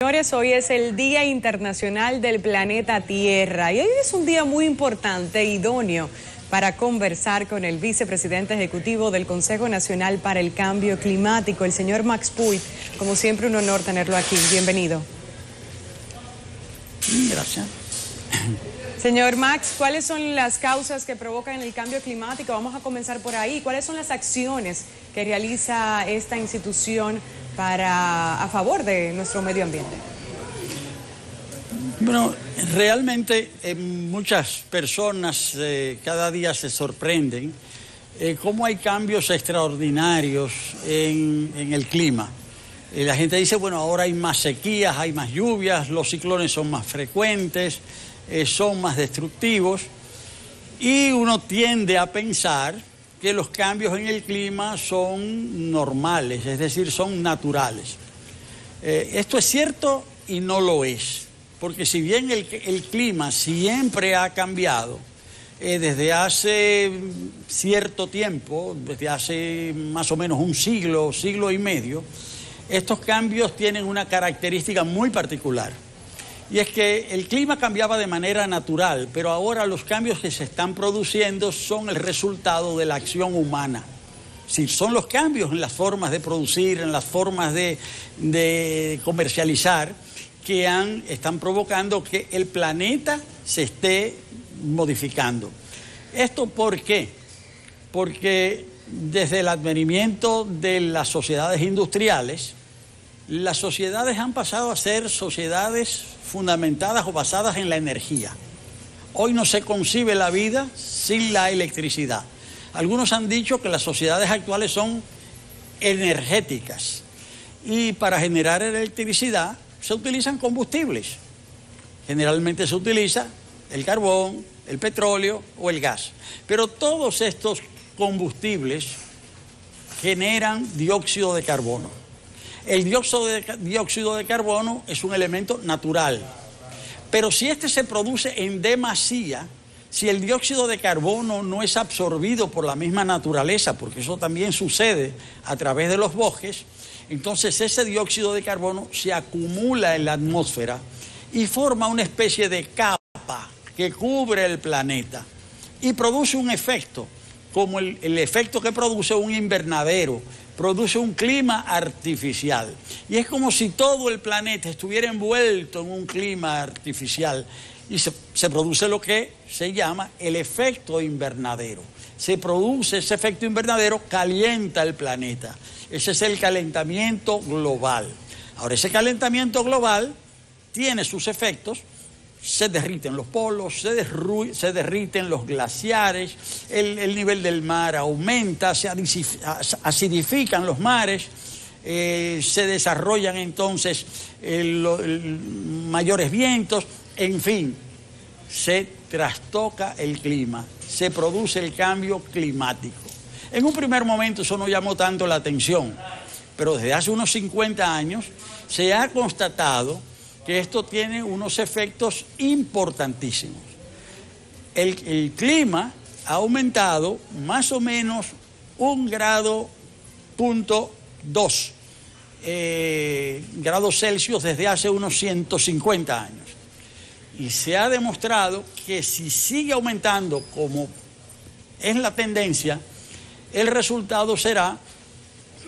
Señores, hoy es el Día Internacional del Planeta Tierra y hoy es un día muy importante, idóneo para conversar con el vicepresidente ejecutivo del Consejo Nacional para el Cambio Climático, el señor Max Puig. Como siempre, un honor tenerlo aquí. Bienvenido. Gracias. Señor Max, ¿cuáles son las causas que provocan el cambio climático? Vamos a comenzar por ahí. ¿Cuáles son las acciones que realiza esta institución a favor de nuestro medio ambiente? Bueno, realmente muchas personas cada día se sorprenden cómo hay cambios extraordinarios en el clima. La gente dice, bueno, ahora hay más sequías, hay más lluvias, los ciclones son más frecuentes, son más destructivos, y uno tiende a pensar que los cambios en el clima son normales, es decir, son naturales. Esto es cierto y no lo es, porque si bien el clima siempre ha cambiado, desde hace cierto tiempo, desde hace más o menos un siglo, siglo y medio, estos cambios tienen una característica muy particular. Y es que el clima cambiaba de manera natural, pero ahora los cambios que se están produciendo son el resultado de la acción humana. Sí, son los cambios en las formas de producir, en las formas de comercializar, que están provocando que el planeta se esté modificando. ¿Esto por qué? Porque desde el advenimiento de las sociedades industriales, las sociedades han pasado a ser sociedades fundamentadas o basadas en la energía. Hoy no se concibe la vida sin la electricidad. Algunos han dicho que las sociedades actuales son energéticas y para generar electricidad se utilizan combustibles. Generalmente se utiliza el carbón, el petróleo o el gas. Pero todos estos combustibles generan dióxido de carbono. El dióxido de carbono es un elemento natural, pero si este se produce en demasía, si el dióxido de carbono no es absorbido por la misma naturaleza, porque eso también sucede a través de los bosques, entonces ese dióxido de carbono se acumula en la atmósfera y forma una especie de capa que cubre el planeta y produce un efecto, como el efecto que produce un invernadero, produce un clima artificial. Y es como si todo el planeta estuviera envuelto en un clima artificial y se produce lo que se llama el efecto invernadero. Se produce ese efecto invernadero, calienta el planeta. Ese es el calentamiento global. Ahora, ese calentamiento global tiene sus efectos. Se derriten los polos, se derriten los glaciares, el nivel del mar aumenta, se acidifican los mares, se desarrollan entonces mayores vientos, en fin, se trastoca el clima, se produce el cambio climático. En un primer momento eso no llamó tanto la atención, pero desde hace unos 50 años se ha constatado que esto tiene unos efectos importantísimos. El clima ha aumentado más o menos 1,2 grados Celsius desde hace unos 150 años. Y se ha demostrado que si sigue aumentando como es la tendencia, el resultado será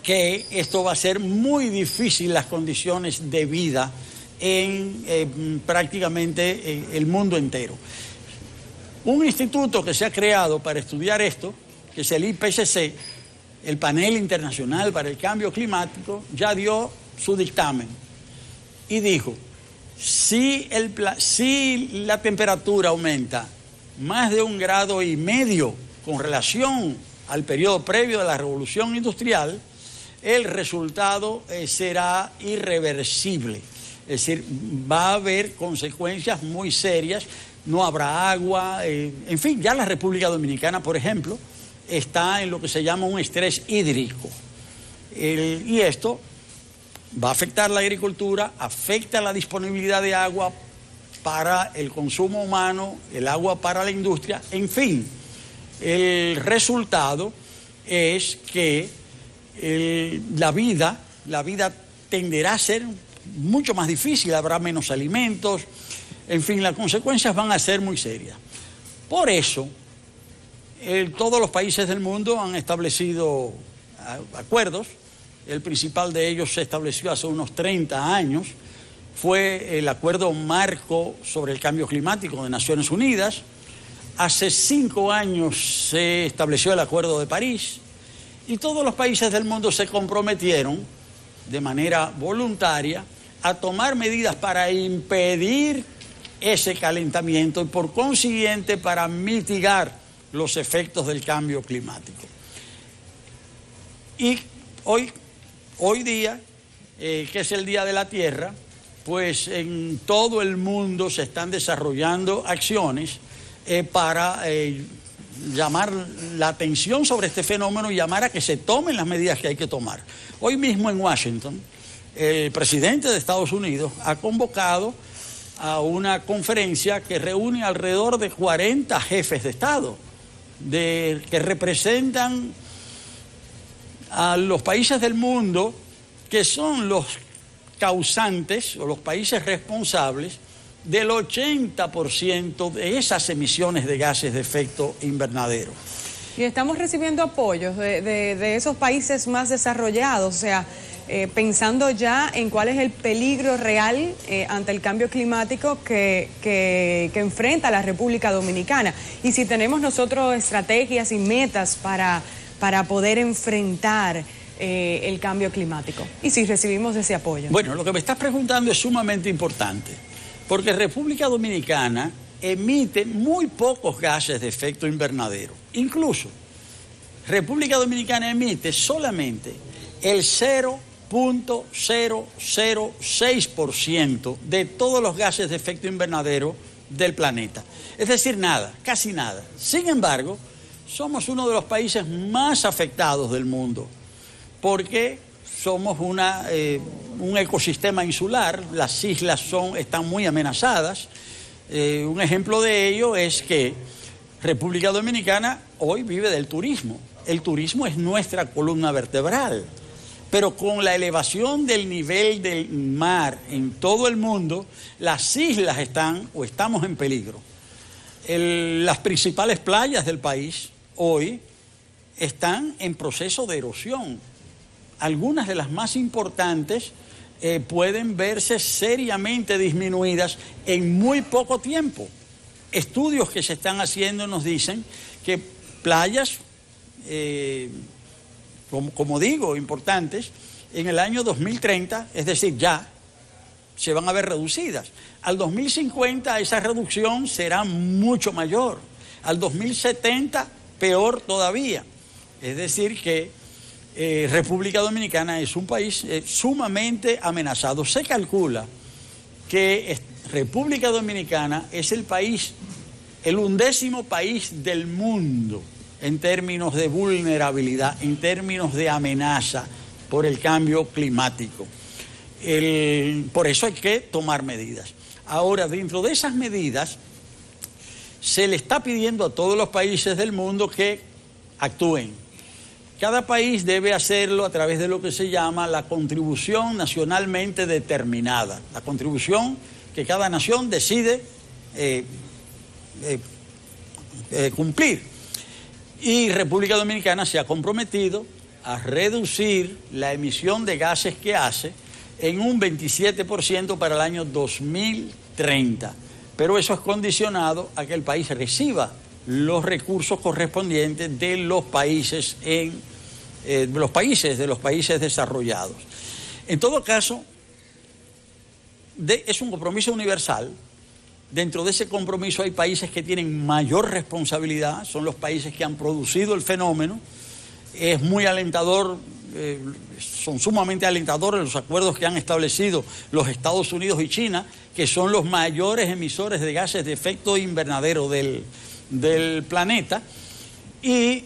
que esto va a ser muy difícil las condiciones de vida en prácticamente el mundo entero. Un instituto que se ha creado para estudiar esto, que es el IPCC, el Panel Internacional para el Cambio Climático, ya dio su dictamen y dijo, si la temperatura aumenta más de 1,5 grados con relación al periodo previo de la Revolución Industrial, el resultado será irreversible. Es decir, va a haber consecuencias muy serias, no habrá agua, en fin, ya la República Dominicana, por ejemplo, está en lo que se llama un estrés hídrico. Y esto va a afectar la agricultura, afecta la disponibilidad de agua para el consumo humano, el agua para la industria, en fin. El resultado es que la vida tenderá a ser mucho más difícil, habrá menos alimentos, en fin, las consecuencias van a ser muy serias. Por eso, todos los países del mundo han establecido acuerdos. El principal de ellos se estableció hace unos 30 años, fue el Acuerdo Marco sobre el Cambio Climático de Naciones Unidas. Hace 5 años se estableció el Acuerdo de París y todos los países del mundo se comprometieron de manera voluntaria a tomar medidas para impedir ese calentamiento y por consiguiente para mitigar los efectos del cambio climático. Y hoy día, que es el Día de la Tierra, pues en todo el mundo se están desarrollando acciones para llamar la atención sobre este fenómeno y llamar a que se tomen las medidas que hay que tomar. Hoy mismo en Washington, el presidente de Estados Unidos ha convocado a una conferencia que reúne alrededor de 40 jefes de Estado que representan a los países del mundo que son los causantes o los países responsables del 80% de esas emisiones de gases de efecto invernadero. Y estamos recibiendo apoyos de esos países más desarrollados, o sea, pensando ya en cuál es el peligro real ante el cambio climático que enfrenta la República Dominicana. Y si tenemos nosotros estrategias y metas para poder enfrentar el cambio climático. Y si recibimos ese apoyo. Bueno, lo que me estás preguntando es sumamente importante, porque República Dominicana emite muy pocos gases de efecto invernadero. Incluso, República Dominicana emite solamente el 0.006% de todos los gases de efecto invernadero del planeta. Es decir, nada, casi nada. Sin embargo, somos uno de los países más afectados del mundo, porque somos un ecosistema insular, las islas están muy amenazadas. Un ejemplo de ello es que República Dominicana hoy vive del turismo. El turismo es nuestra columna vertebral, pero con la elevación del nivel del mar en todo el mundo, las islas estamos en peligro. Las principales playas del país hoy están en proceso de erosión. Algunas de las más importantes pueden verse seriamente disminuidas en muy poco tiempo. Estudios que se están haciendo nos dicen que playas, como digo, importantes, en el año 2030, es decir, ya, se van a ver reducidas. Al 2050 esa reducción será mucho mayor. Al 2070, peor todavía. Es decir que República Dominicana es un país sumamente amenazado. Se calcula que República Dominicana es el 11º país del mundo en términos de vulnerabilidad, en términos de amenaza por el cambio climático. Por eso hay que tomar medidas. Ahora, dentro de esas medidas, se le está pidiendo a todos los países del mundo que actúen. Cada país debe hacerlo a través de lo que se llama la contribución nacionalmente determinada, la contribución que cada nación decide cumplir. Y República Dominicana se ha comprometido a reducir la emisión de gases que hace en un 27% para el año 2030. Pero eso es condicionado a que el país reciba los recursos correspondientes de los países desarrollados. En todo caso, es un compromiso universal. Dentro de ese compromiso hay países que tienen mayor responsabilidad, son los países que han producido el fenómeno. Es muy alentador, son sumamente alentadores los acuerdos que han establecido los Estados Unidos y China, que son los mayores emisores de gases de efecto invernadero del planeta. Y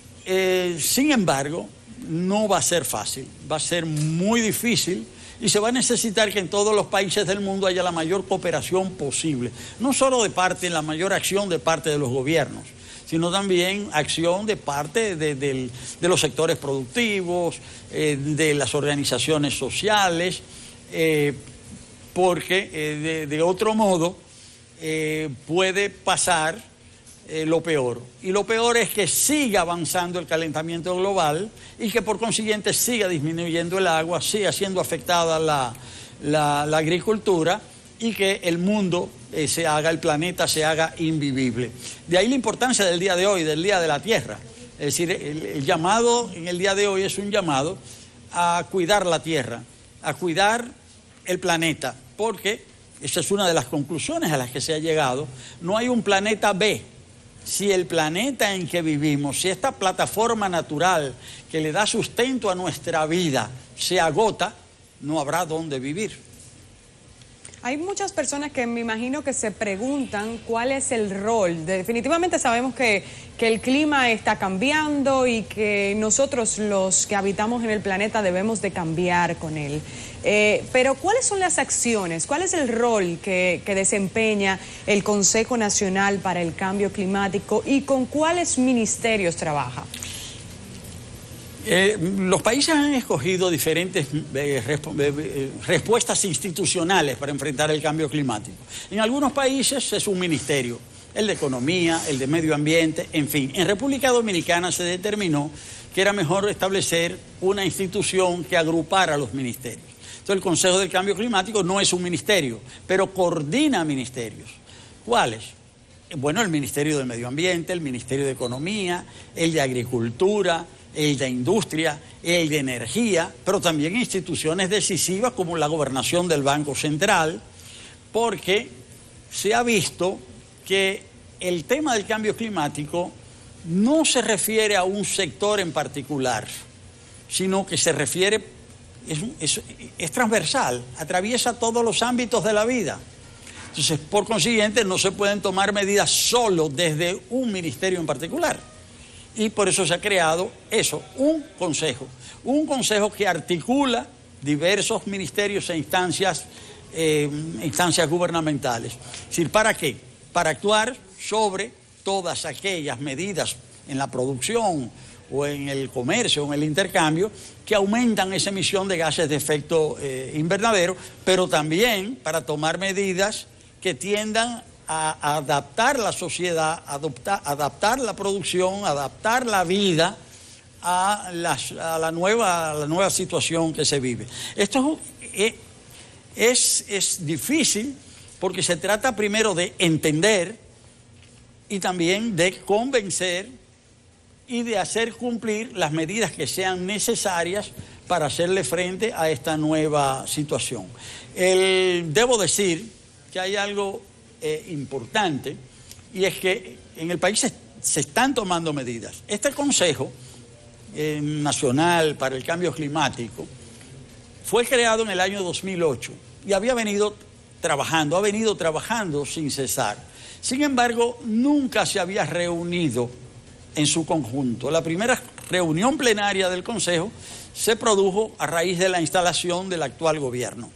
sin embargo, no va a ser fácil, va a ser muy difícil y se va a necesitar que en todos los países del mundo haya la mayor cooperación posible, no solo la mayor acción de parte de los gobiernos, sino también acción de parte de los sectores productivos, de las organizaciones sociales, porque de otro modo puede pasar lo peor. Y lo peor es que siga avanzando el calentamiento global y que por consiguiente siga disminuyendo el agua, siga siendo afectada la agricultura y que el mundo el planeta se haga invivible. De ahí la importancia del día de hoy, del Día de la Tierra. Es decir, el llamado en el día de hoy es un llamado a cuidar la Tierra, a cuidar el planeta, porque esa es una de las conclusiones a las que se ha llegado. No hay un planeta B. Si el planeta en que vivimos, si esta plataforma natural que le da sustento a nuestra vida se agota, no habrá dónde vivir. Hay muchas personas que me imagino que se preguntan cuál es el rol. Definitivamente sabemos que el clima está cambiando y que nosotros los que habitamos en el planeta debemos de cambiar con él. Pero ¿cuáles son las acciones? ¿Cuál es el rol que desempeña el Consejo Nacional para el Cambio Climático y con cuáles ministerios trabaja? Los países han escogido diferentes respuestas institucionales para enfrentar el cambio climático. En algunos países es un ministerio, el de Economía, el de Medio Ambiente, en fin. En República Dominicana se determinó que era mejor establecer una institución que agrupara los ministerios. Entonces el Consejo del Cambio Climático no es un ministerio, pero coordina ministerios. ¿Cuáles? Bueno, el Ministerio de Medio Ambiente, el Ministerio de Economía, el de Agricultura, el de Industria, el de Energía, pero también instituciones decisivas como la gobernación del Banco Central, porque se ha visto que el tema del cambio climático no se refiere a un sector en particular, sino que se refiere, es transversal, atraviesa todos los ámbitos de la vida. Entonces, por consiguiente, no se pueden tomar medidas solo desde un ministerio en particular. Y por eso se ha creado un consejo que articula diversos ministerios e instancias gubernamentales. Es decir, ¿para qué? Para actuar sobre todas aquellas medidas en la producción o en el comercio o en el intercambio que aumentan esa emisión de gases de efecto invernadero, pero también para tomar medidas que tiendan a adaptar la sociedad, adaptar la producción, adaptar la vida a la nueva situación que se vive. Esto es difícil porque se trata primero de entender y también de convencer y de hacer cumplir las medidas que sean necesarias para hacerle frente a esta nueva situación. Debo decir que hay algo importante, y es que en el país se están tomando medidas. Este Consejo Nacional para el Cambio Climático fue creado en el año 2008 y ha venido trabajando sin cesar. Sin embargo, nunca se había reunido en su conjunto. La primera reunión plenaria del Consejo se produjo a raíz de la instalación del actual gobierno.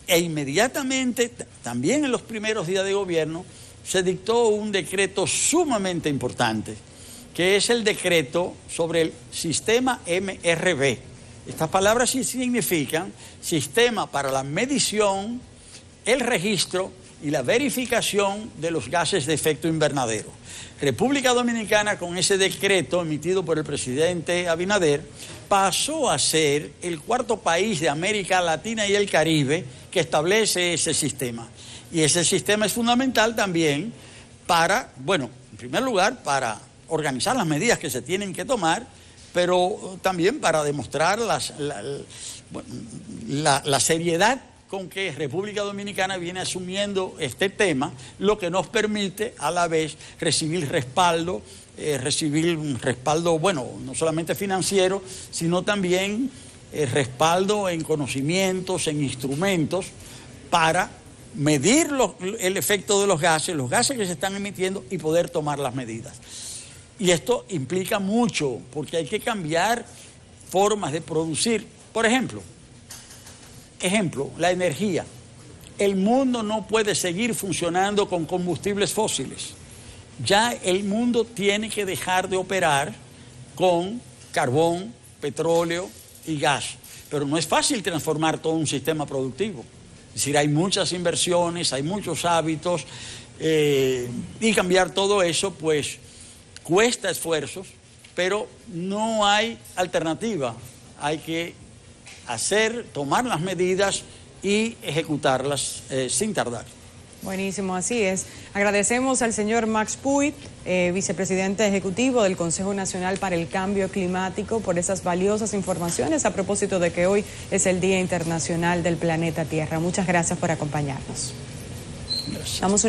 E inmediatamente, también en los primeros días de gobierno, se dictó un decreto sumamente importante, que es el decreto sobre el sistema MRV. Estas palabras sí significan Sistema para la Medición, el Registro y la Verificación de los Gases de Efecto Invernadero. República Dominicana, con ese decreto emitido por el presidente Abinader, pasó a ser el cuarto país de América Latina y el Caribe que establece ese sistema. Y ese sistema es fundamental también para, bueno, en primer lugar, para organizar las medidas que se tienen que tomar, pero también para demostrar la seriedad con que República Dominicana viene asumiendo este tema, lo que nos permite a la vez recibir un respaldo, bueno, no solamente financiero, sino también respaldo en conocimientos, en instrumentos, para medir el efecto de los gases que se están emitiendo y poder tomar las medidas. Y esto implica mucho, porque hay que cambiar formas de producir. Por ejemplo, la energía. El mundo no puede seguir funcionando con combustibles fósiles. Ya el mundo tiene que dejar de operar con carbón, petróleo y gas. Pero no es fácil transformar todo un sistema productivo. Es decir, hay muchas inversiones, hay muchos hábitos, y cambiar todo eso, pues, cuesta esfuerzos, pero no hay alternativa. Hay que tomar las medidas y ejecutarlas sin tardar. Buenísimo, así es. Agradecemos al señor Max Puy, vicepresidente ejecutivo del Consejo Nacional para el Cambio Climático, por esas valiosas informaciones a propósito de que hoy es el Día Internacional del Planeta Tierra. Muchas gracias por acompañarnos. Gracias. Damos